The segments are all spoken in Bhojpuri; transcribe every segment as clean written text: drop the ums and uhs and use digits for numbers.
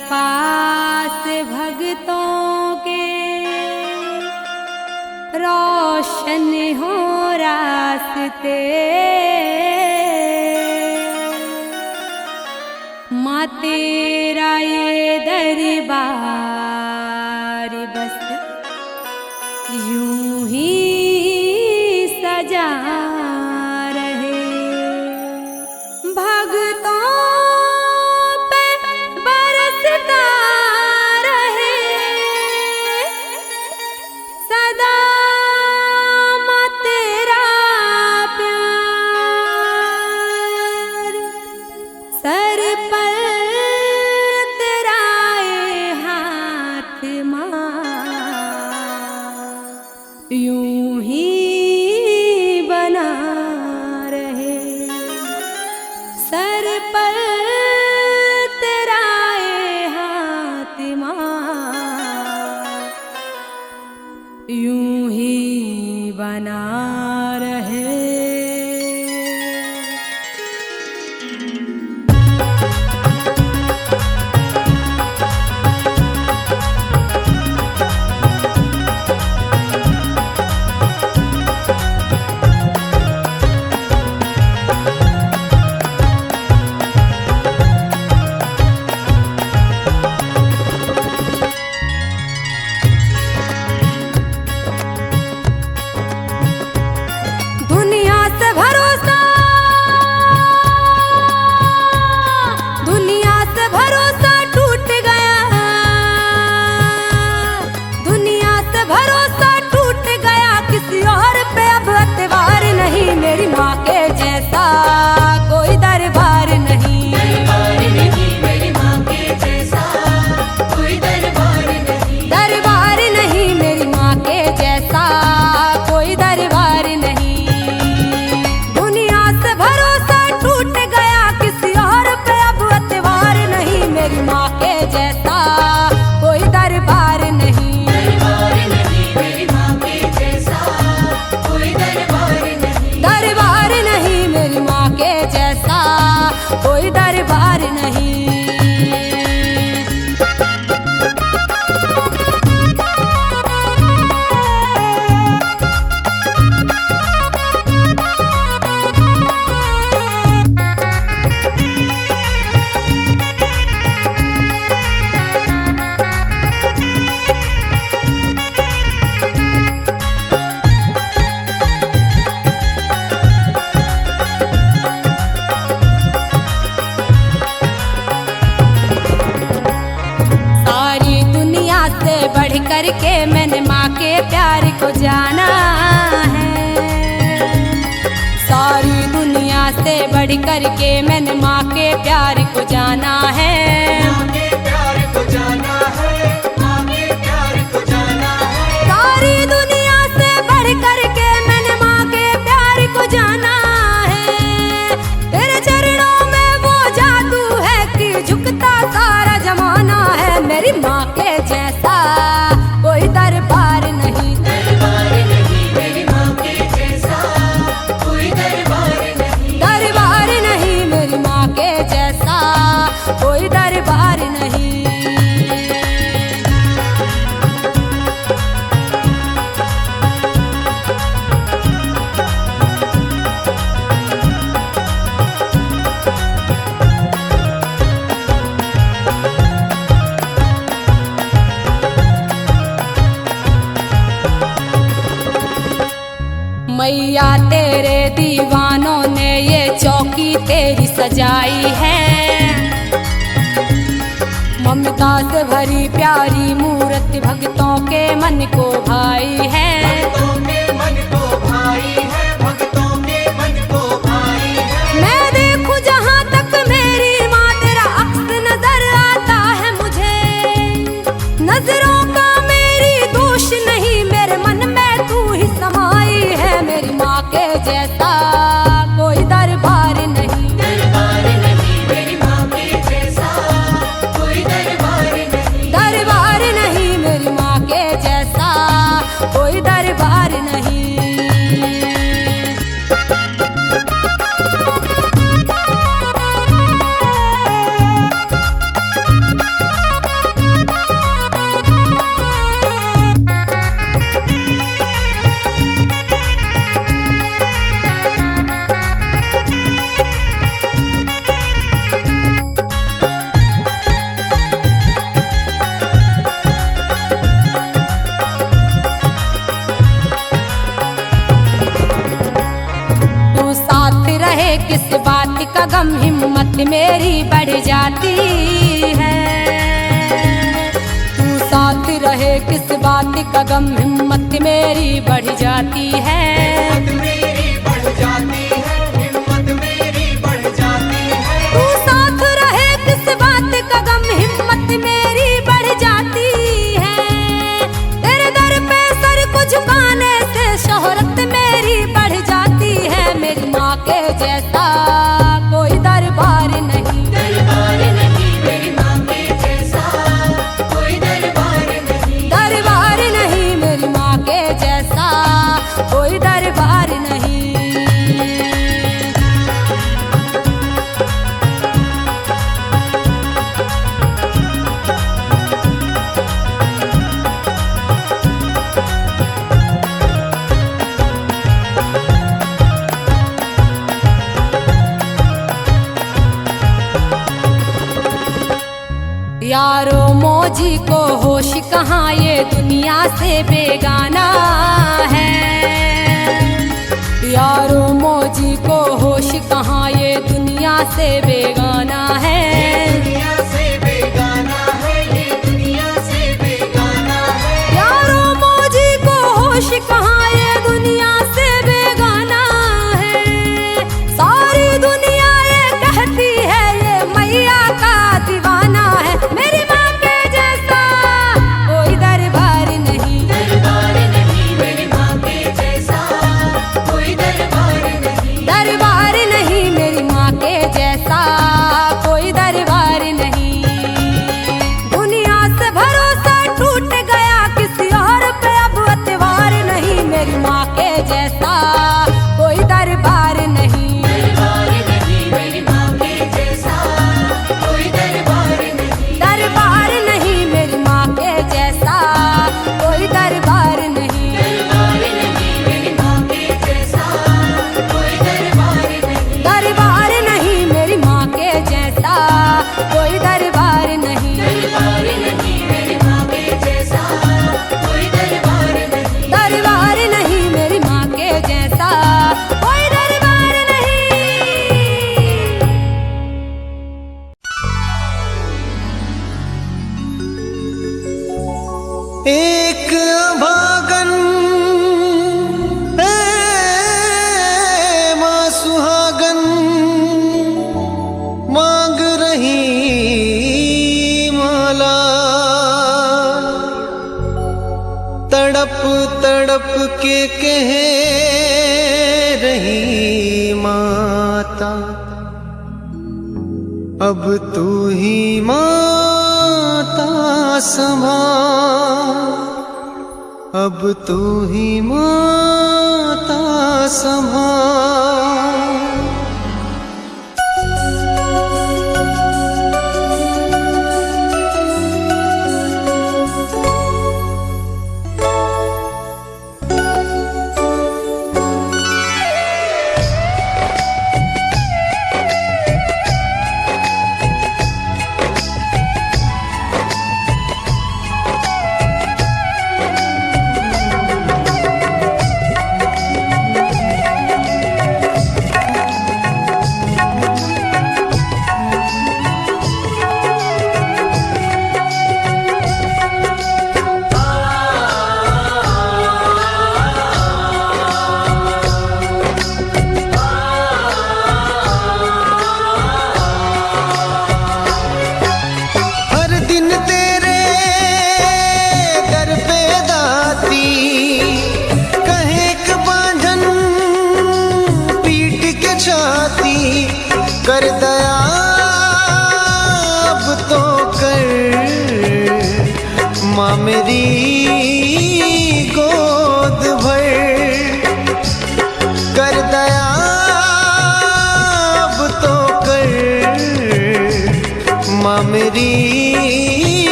पास भक्तों के रोशन हो रास्ते। माँ तेरा ये दरबार बस यूं ही सजा रहे। भक्तों पे बरसता रहे सदा माँ तेरा प्यार। सर पर तेरा ये हाथ माँ यूं ही बना रहे। सर पर तेरा ये हाथ माँ यूं ही बना रहे। दुनिया से भरोसा टूट गया। दुनिया से भरोसा टूट गया। किसी और पे अब एतबार नहीं। मेरी माँ के जैसा कोई दरबार नहीं। मेरी माँ के जैसा कोई दरबार नहीं। दरबार नहीं मेरी माँ के जैसा कोई दरबार नहीं। दुनिया से भरोसा टूट गया। किसी और पे अब एतबार नहीं। मेरी माँ के जैसा कोई दरबार नहीं। मेरी माँ के जैसा कोई दरबार नहीं। दरबार नहीं मेरी माँ के जैसा कोई दरबार नहीं। सारी दुनिया से बढ़ करके मैंने माँ के प्यार को जाना है। सारी दुनिया से बढ़ करके मैंने माँ के प्यार को जाना है। माँ के प्यार को जाना है। माँ के प्यार को जाना है। सारी दुनिया से बढ़ करके मैंने माँ के प्यार को जाना है। तेरे चरणों में वो जादू है कि झुकता सारा जमाना है। मेरी माँ के जैसा कोई दरबार नहीं। मेरी माँ के जैसा कोई दरबार नहीं। दरबार नहीं मेरी माँ के जैसा कोई दरबार नहीं। मैया तेरे दीवानों ने ये चौकी तेरी सजाई है। ममता से भरी प्यारी मूर्ति भक्तों के मन को भाई है। भक्तों के मन को भाई है। भक्तों के मन को भाई है। मैं देखूं जहाँ तक मेरी माँ तेरा अक्स नजर आता है मुझे। नजरों का मेरी दोष नहीं। मेरे मन में तू ही समाई है। मेरी माँ के जैसा कोई दरबार नहीं। मेरी माँ के जैसा कोई दरबार नहीं। दरबार नहीं मेरी माँ के जैसा कोई बात का गम हिम्मत मेरी बढ़ जाती है। तू साथ रहे किस बात का गम हिम्मत मेरी बढ़ जाती है। हिम्मत मेरी बढ़ जाती है, हिम्मत मेरी बढ़ जाती है। तू साथ रहे किस बात का गम हिम्मत मेरी बढ़ जाती है। तेरे दर पे सर को झुकाने से शोहरत मेरी बढ़ जाती है। मेरी माँ के जैसा कोई दरबार नहीं, दरबार नहीं मेरी माँ के जैसा, कोई दरबार नहीं। दरबार नहीं मेरी माँ के जैसा कोई दरबार नहीं। यारो मौजी को होश कहाँ, ये दुनिया से बेगाना है। यारो मौजी को होश कहाँ, ये दुनिया से बेगाना है। दुनिया से बेगाना है, ये दुनिया से बेगाना है। यारो मौजी को होश कहाँ, ये दुनिया से बेगाना है। सारी दुनिया ये कहती है ये मैया का दीवाना है। मेरी माँ के जैसा कोई दरबार नहीं, दरबार नहीं मेरी माँ के जैसा, कोई दरबार नहीं। दरबार नहीं मेरी माँ के जैसा कोई दरबार नहीं। दुनिया से भरोसा टूट गया, किसी और पे अब एतबार नहीं। मेरी माँ के जैसा कोई दरबार नहीं, दरबार नहीं मेरी माँ के जैसा, कोई दरबार नहीं। दरबार नहीं मेरी माँ के जैसा कोई दरबार नहीं। दरबार नहीं मेरी माँ के जैसा, कोई दरबार नहीं। दरबार नहीं मेरी माँ के जैसा कोई दरबार नहीं। दरबार नहीं मेरी माँ के जैसा, कोई दरबार नहीं। दरबार नहीं मेरी माँ के जैसा कोई दरबार नहीं। एक अभागन माँ सुहागन मांग रही माला, तड़प तड़प के कह रही माता, अब तू ही माता संभाल, अब तू ही माता संभाल।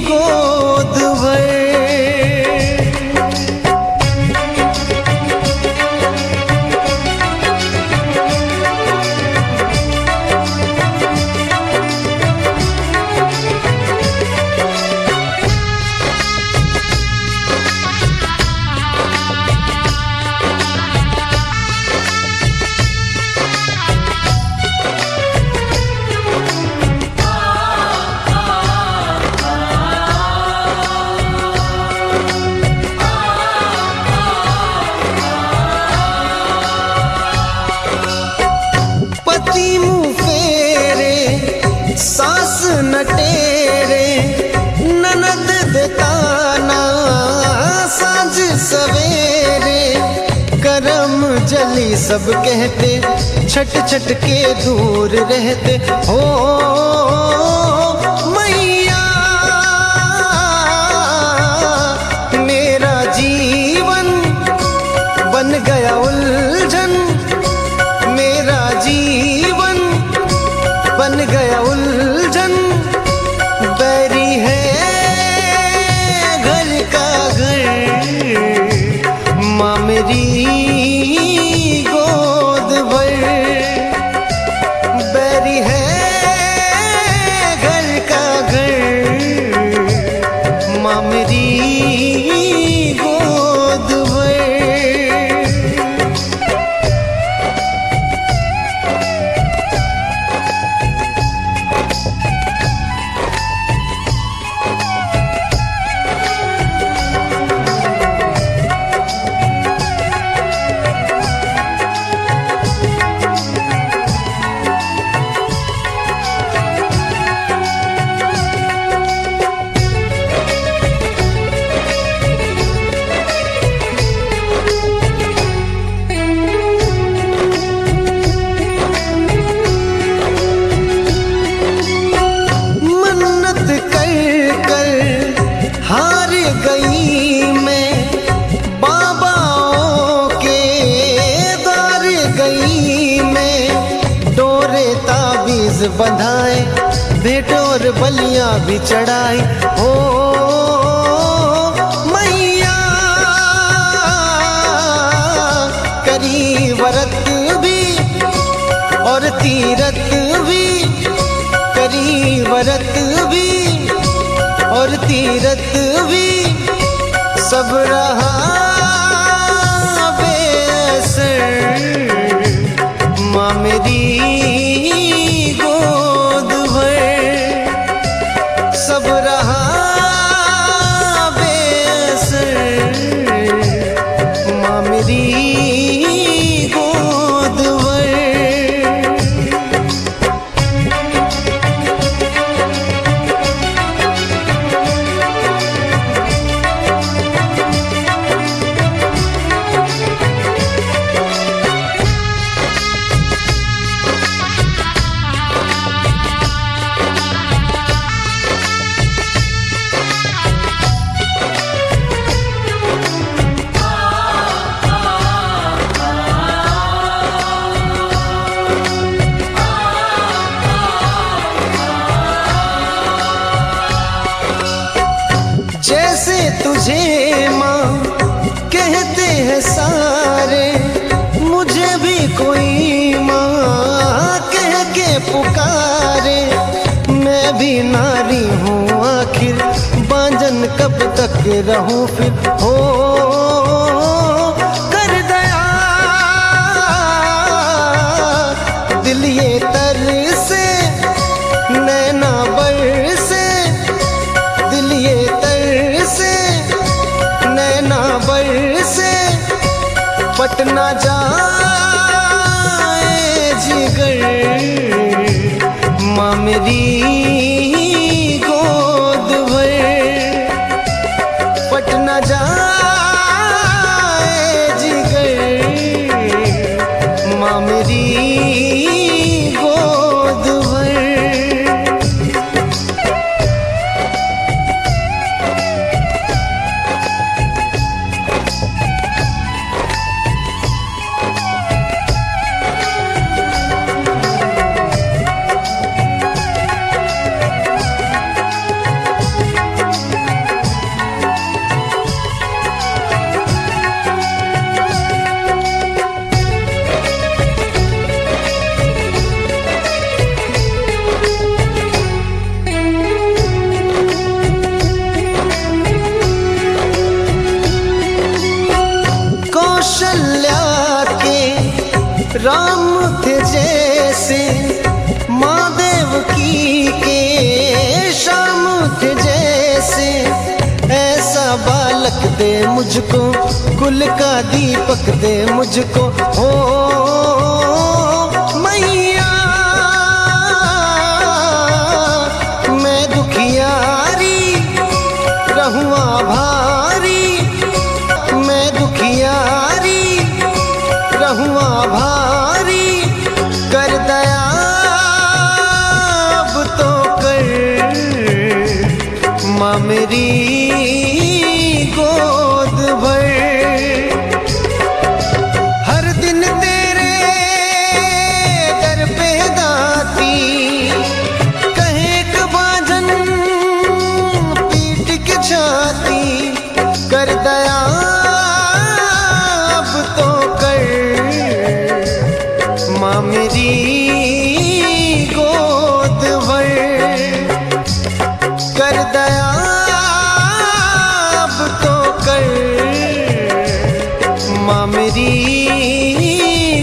गोद भर। मुँह फेरे सास न टेरे, ननद देताना साँझ सवेरे, करम जली सब कहते छट छट के दूर रहते। हो मैया मेरा जीवन बन गया उलझन, मेरा जीवन बन गया उलझन। बैरी है घर का घर, माँ मेरी गोद भर। बैरी है घर का घर, माँ मेरी गोद भर। हार गई मैं बाबाओं के द्वार गई मैं, डोरे ताबीज बंधाए भेंट और बलियां भी चढ़ाई। हो मैया करी व्रत भी और तीरथ भी, करी व्रत भी और तीरथ भी, सब रहा बेअसर। माँ मेरी गोद भर, सब रहा बेअसर। माँ मेरी गोद भर। जैसे तुझे माँ कहते हैं सारे, मुझे भी कोई माँ कह के पुकारे। मैं भी नारी हूँ आखिर, बांझन कब तक रहूं फिर। हो कर दया दिल ये तर से, नैना बर से, दिल ये तर से, नैना बर से, पटना जाए जिगर। माँ मेरी गोद भर, पटना जाए जिगर। माँ मेरी गोद भर। बालक दे मुझको, कुल का दीपक दे मुझको। हो मैया मैं दुखियारी रहूं भारी, मैं दुखियारी रहूं भारी, कर दया अब तो कर माँ मेरी गोद भर। हर दिन तेरे दर पे दाती कहे क बाजन पीट के छाती, कर दया अब तो कर माँ मेरी गोद भर, कर दया अब तो कर माँ मेरी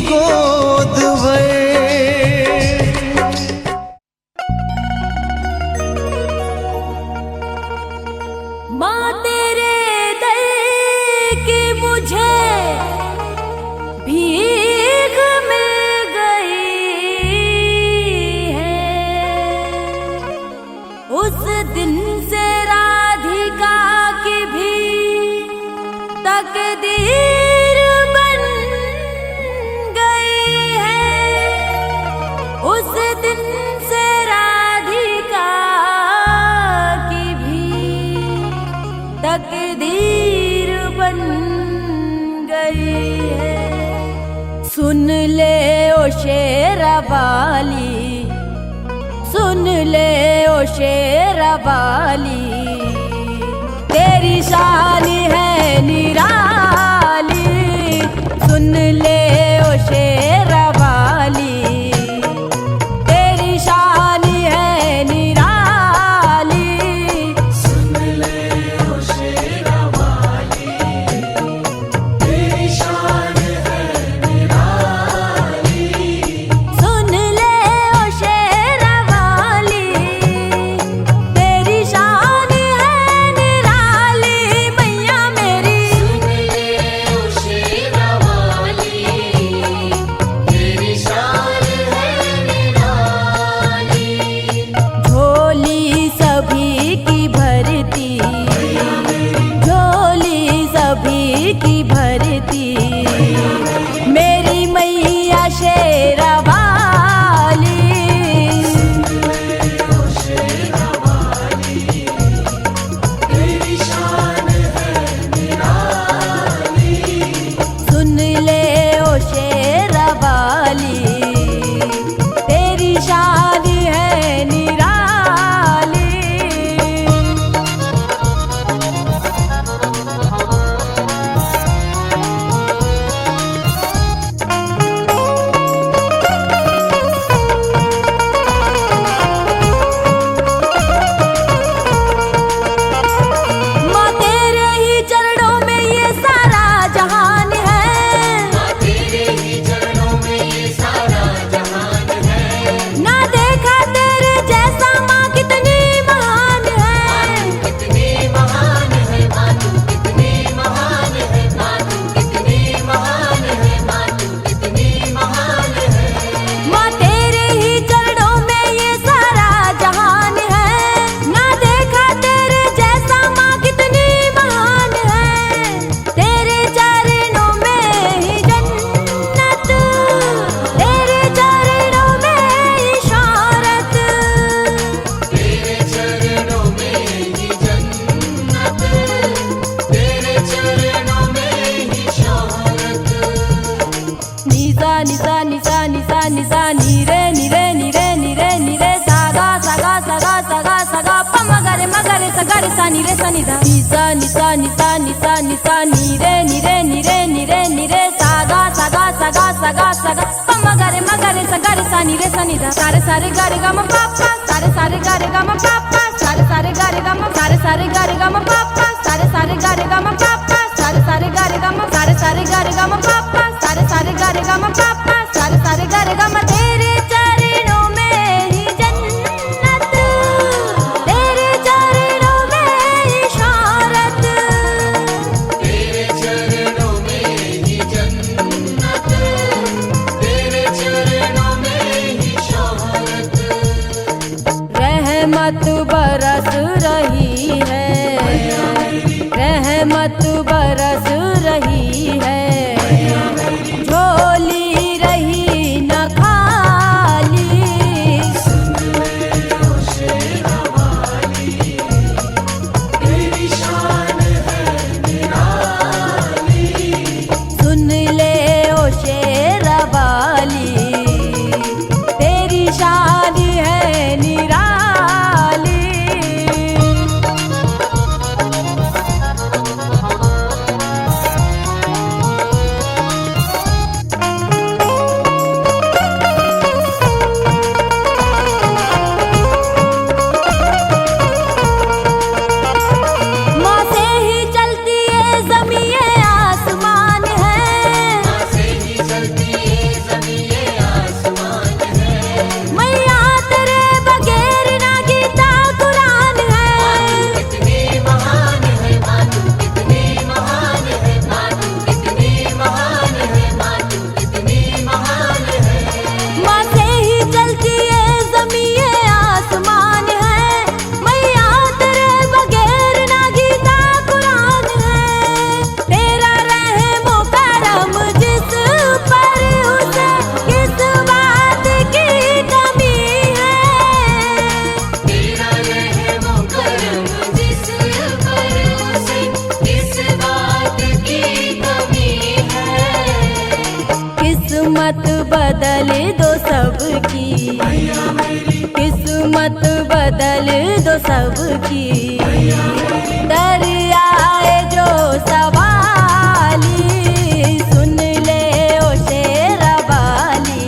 गोद भर। माँ तेरे दर की मुझे भीख मिल गई है, उस दिन से राधिका की भी तकदीर बन गई है, उस दिन से राधिका की भी तकदीर बन गई है। सुन ले ओ शेरा वाली, सुन ले ओ शेरा वाली, तेरी शान है निराली। सुन ले ओ शेरा वाली, तेरी शान है निराली। सुन ले ओ शेरा वाली, तेरी शान है निराली। सुन ले ओ शेरा वाली, तेरी शान है निराली। मैया मेरी सुन ले ओ शेरा वाली, तेरी शान है निराली। झोली सभी की भरती, झोली सभी की भरती, मेरी मैया शेरा वाली। ओ शेरा वाली, तेरी शान है निराली। सुन ले ओ शेरा वाली, तेरी शान है निराली। माँ तेरे ही चरणों में ये सारा जहान है, माँ तेरे ही चरणों में ये सारा जहान है। ना देखा तेरे जैसा माँ कितनी महान है। कितनी महान है माँ तू, कितनी महान है माँ तू, कितनी महान है माँ तू, कितनी महान है। माँ तेरे ही चरणों में ये सारा जहान है, ना देखा तेरे जैसा माँ कितनी महान है। तेरे चरणों में ही जन्नत, तेरे चरणों में ही शौहरत, तेरे चरणों में ही जन्नत, तेरे चरणों में ही शोहरत। निसा निसा निसा निसा निसा नीरे नीरे नीरे नीरे नीरे सागा सागा सागा सागा सागा प मगरे मगरे सगरे सा नीरे सा निधा। निसा निसा निसा निसा निसा नीरे नीरे नीरे नीरे नीरे सागा सागा सागा सागा सागा प मगरे मगरे सगरे सा नीरे सा निधा। सारे सारे गारे गा म पापा, सारे सारे गारे गा म पापा, सारे सारे गारे गा म, सारे सारे गारे गा म पापा, सारे सारे गारे गा म पापा, सारे सारे गारे गा म, सारे सारे गारे गा म पापा, सारे सारे गारे गा म पापा, सारे सारे गारे गा म। तेरे चरणों में ही जन्नत, तेरे चरणों में ही शौहरत, बदल दो सबकी, किस्मत बदल दो सबकी। दरियाए जो सवाली, सुन ले ओ शेरा वाली,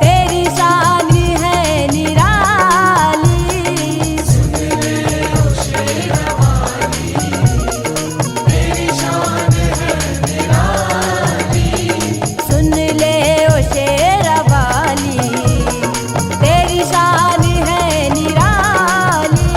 तेरी शान है निराली। सुन ले ओ शेरा वाली, तेरी शान है निराली।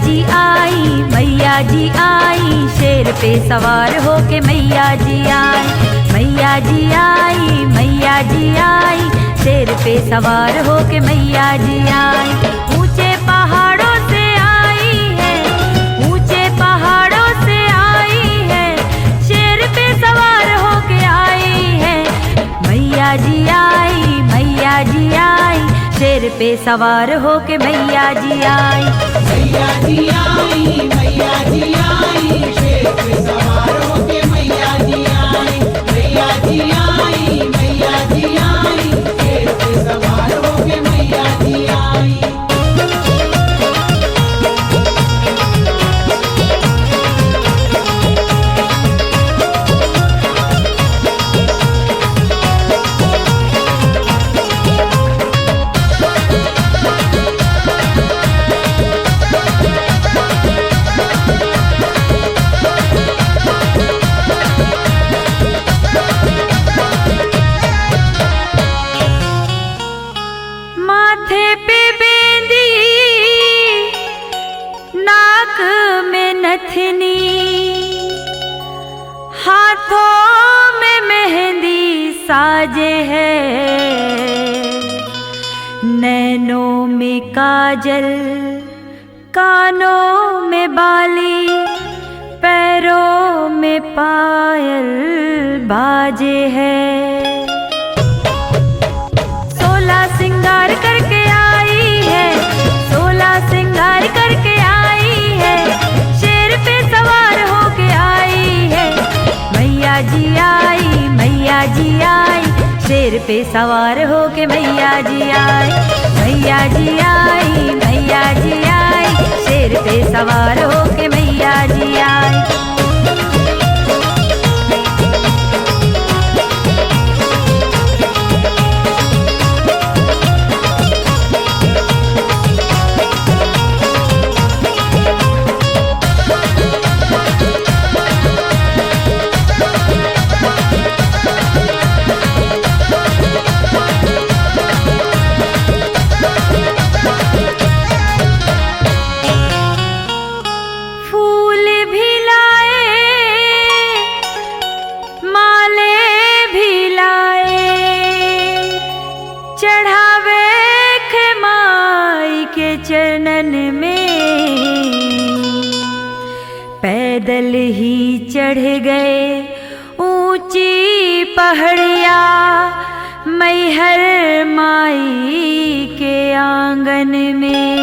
जी आई, मैया जी आई, शेर पे सवार होके मैया जी आई। मैया जी आई, मैया जी आई, शेर पे सवार होके मैया जी आई। ऊंचे पहाड़ों से आई है, ऊंचे पहाड़ों से आई है, शेर पे सवार होके आई है। मैया जी आई, मैया जी आई, शेर पे सवार होके मैया जी आई। मैया जी आई, मैया जी आई, शेर पे सवार होके मैया जी आई। मैया जी आई, मैया जी आई, शेर पे सवार होके मैया जी आई। माथे पे बेंदी, नाक में नथनी, हाथों में मेहंदी साजे है, नैनों में काजल, कानों में बाली, पैरों में पायल बाजे है। 16 सिंगार करके आई है, 16 सिंगार करके आई है, शेर पे सवार होके आई है। मैया जी आई, मैया जी आई, शेर पे सवार होके मैया जी आई। मैया जी आई, मैया जी आई, शेर पे सवार होके मैया जी आई। फूल भी लाए, माले भी लाए, चढ़ावे खे माई के चरणन में। पैदल ही चढ़ गए ऊंची पहाड़िया, मैहर माई के आंगन में।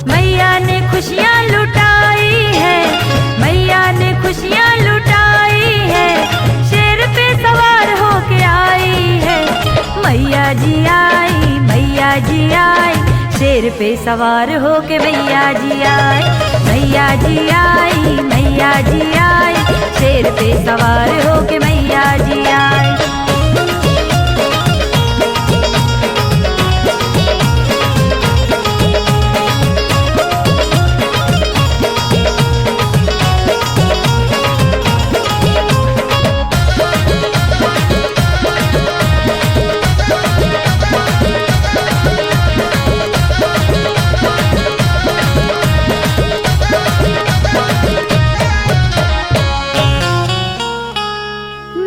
मैया ने खुशियाँ लुटाई है, मैया ने खुशियाँ लुटाई है, शेर पे सवार होके आई है। मैया जी आई, मैया जी आई, शेर पे सवार होके मैया जी आई। मैया जी आई, मैया जी आई, शेर पे सवार होके मैया जी आई।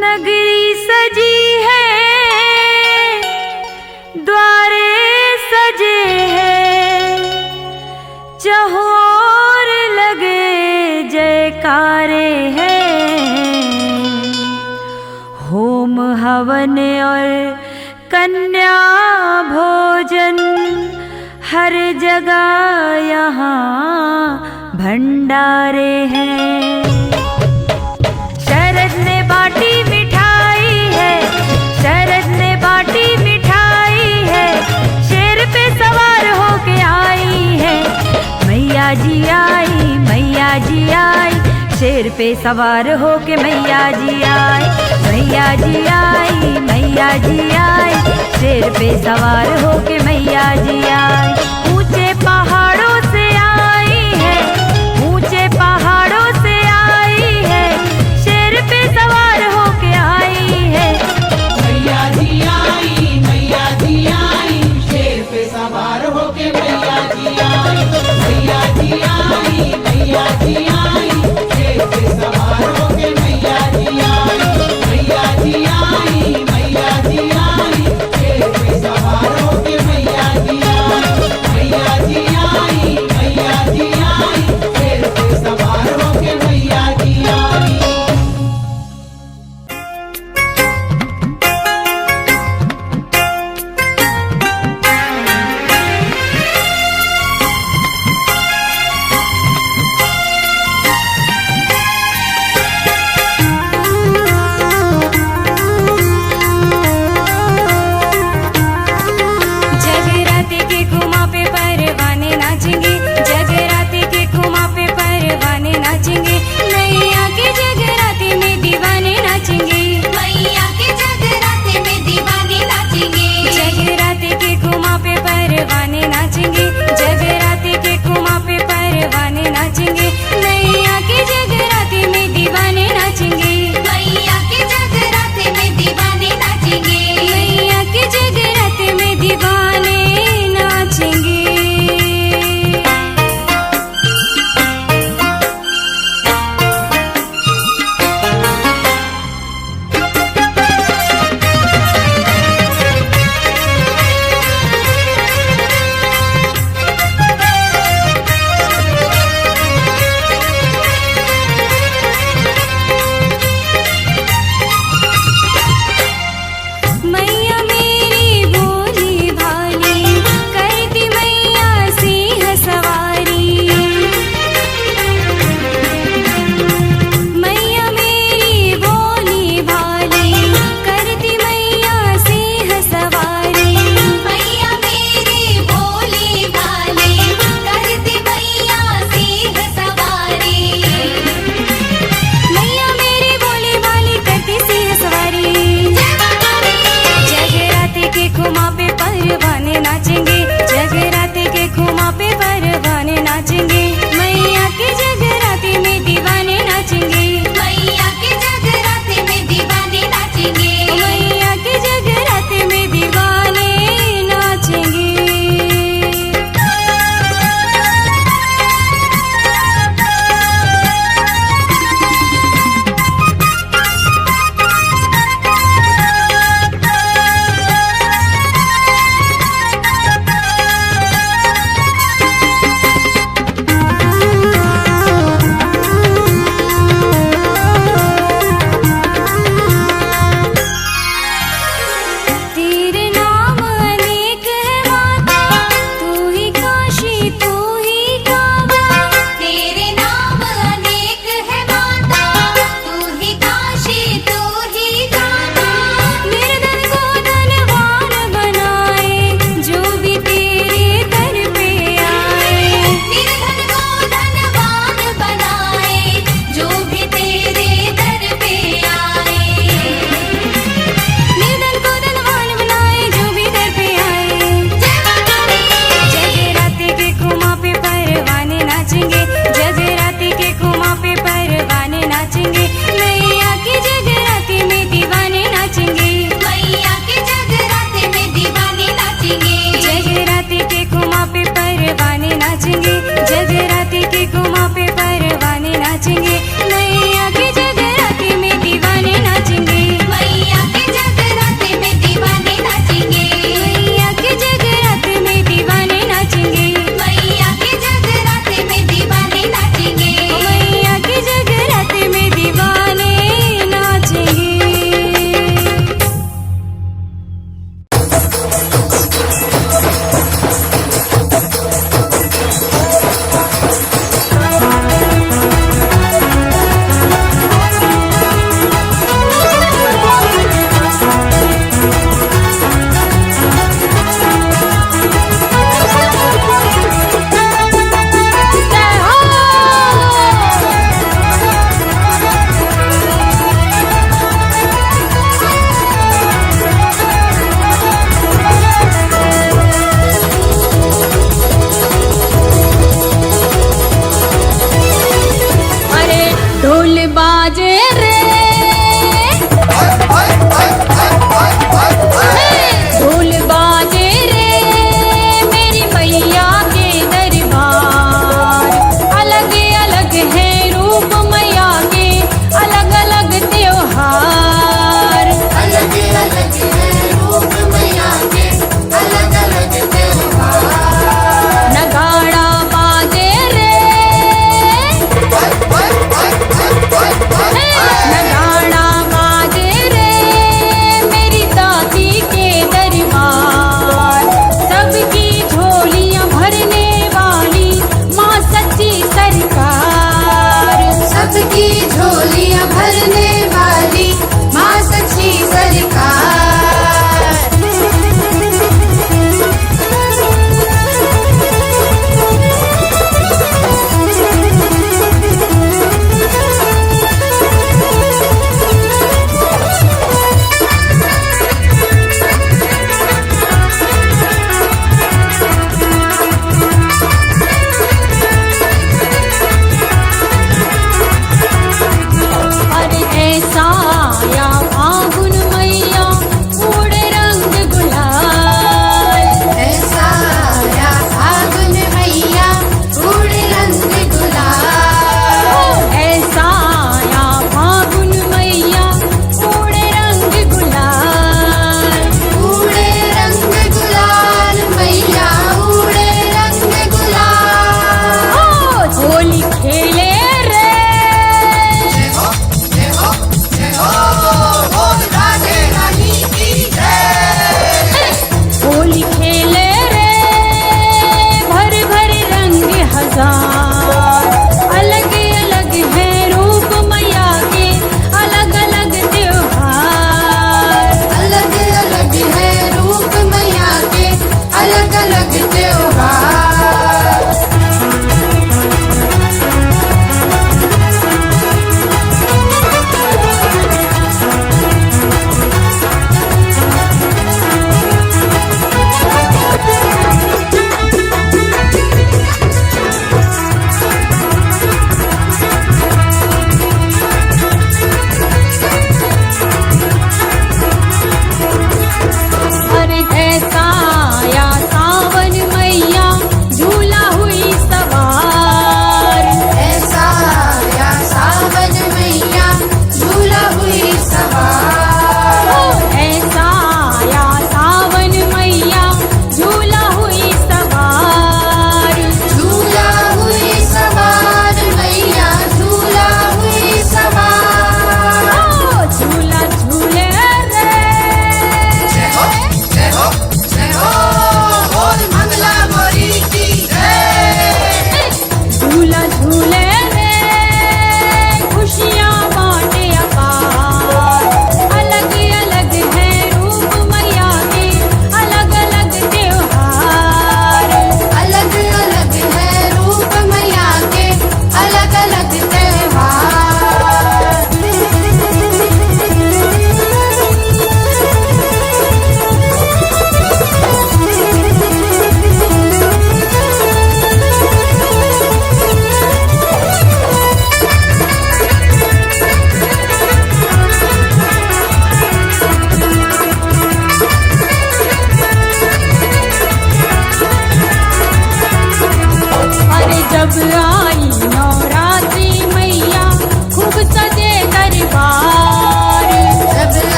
नगरी सजी है, द्वारे सजे हैं, चहोर लगे जयकारे हैं। होम हवन और कन्या भोजन, हर जगह यहाँ भंडारे हैं। शरद ने बाटी मिठाई है, शरद ने बाटी मिठाई है, शेर पे सवार होके आई है। मैया जी आई, मैया जी आई, शेर पे सवार होके मैया जी आई। मैया जी आई, मैया जी आई, शेर पे सवार होके मैया जी आई।